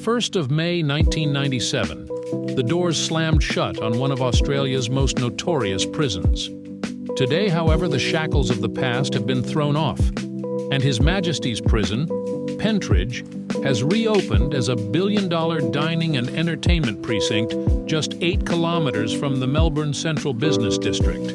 1st of May 1997, the doors slammed shut on one of Australia's most notorious prisons. Today, however, the shackles of the past have been thrown off, and His Majesty's Prison, Pentridge, has reopened as a billion-dollar dining and entertainment precinct just 8 kilometers from the Melbourne Central Business District.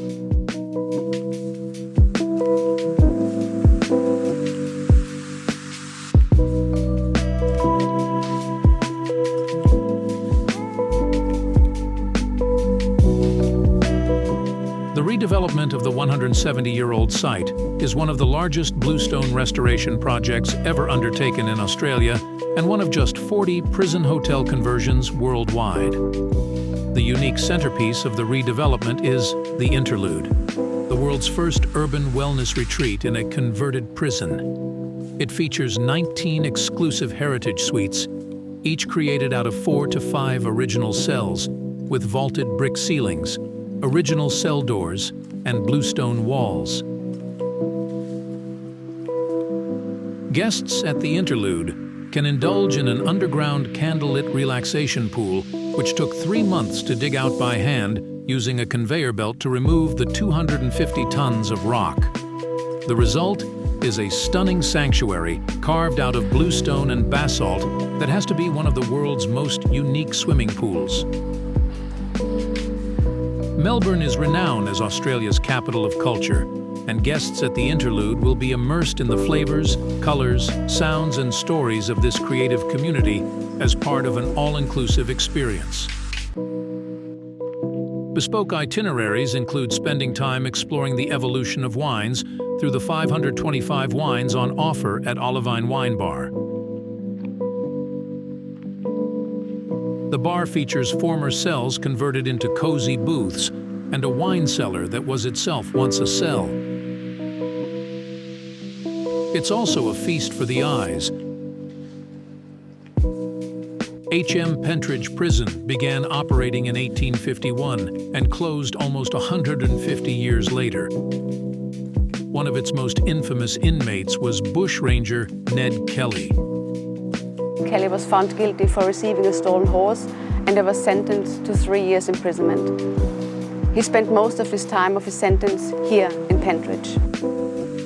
The redevelopment of the 170-year-old site is one of the largest bluestone restoration projects ever undertaken in Australia and one of just 40 prison hotel conversions worldwide. The unique centerpiece of the redevelopment is the Interlude, the world's first urban wellness retreat in a converted prison. It features 19 exclusive heritage suites, each created out of 4 to 5 original cells with vaulted brick ceilings, original cell doors, and bluestone walls. Guests at the Interlude can indulge in an underground candlelit relaxation pool, which took 3 months to dig out by hand using a conveyor belt to remove the 250 tons of rock. The result is a stunning sanctuary carved out of bluestone and basalt that has to be one of the world's most unique swimming pools. Melbourne is renowned as Australia's capital of culture, and guests at the Interlude will be immersed in the flavors, colors, sounds, and stories of this creative community as part of an all-inclusive experience. Bespoke itineraries include spending time exploring the evolution of wines through the 525 wines on offer at Olivine Wine Bar. The bar features former cells converted into cozy booths and a wine cellar that was itself once a cell. It's also a feast for the eyes. HM Pentridge Prison began operating in 1851 and closed almost 150 years later. One of its most infamous inmates was bushranger Ned Kelly. Kelly was found guilty for receiving a stolen horse and was sentenced to 3 years imprisonment. He spent most of his time of his sentence here in Pentridge.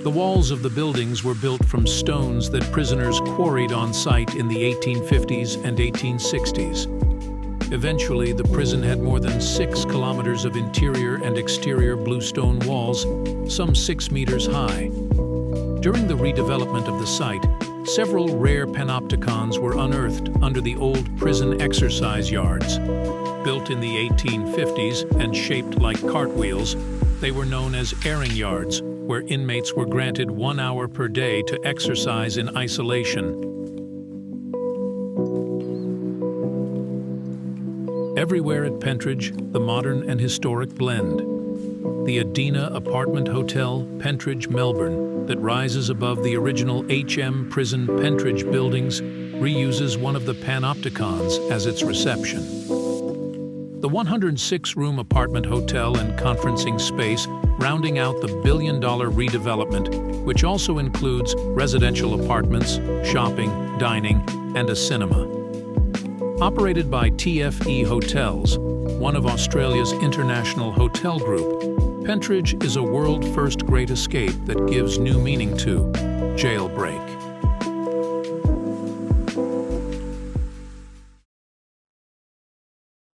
The walls of the buildings were built from stones that prisoners quarried on site in the 1850s and 1860s. Eventually, the prison had more than 6 kilometers of interior and exterior bluestone walls, some 6 meters high. During the redevelopment of the site, several rare panopticons were unearthed under the old prison exercise yards. Built in the 1850s and shaped like cartwheels, they were known as airing yards, where inmates were granted 1 hour per day to exercise in isolation. Everywhere at Pentridge, the modern and historic blend. The Adina Apartment Hotel, Pentridge, Melbourne, that rises above the original HM Prison Pentridge buildings, reuses one of the panopticons as its reception. The 106-room apartment hotel and conferencing space rounding out the billion-dollar redevelopment, which also includes residential apartments, shopping, dining, and a cinema. Operated by TFE Hotels, one of Australia's international hotel group, Pentridge is a world-first great escape that gives new meaning to jailbreak.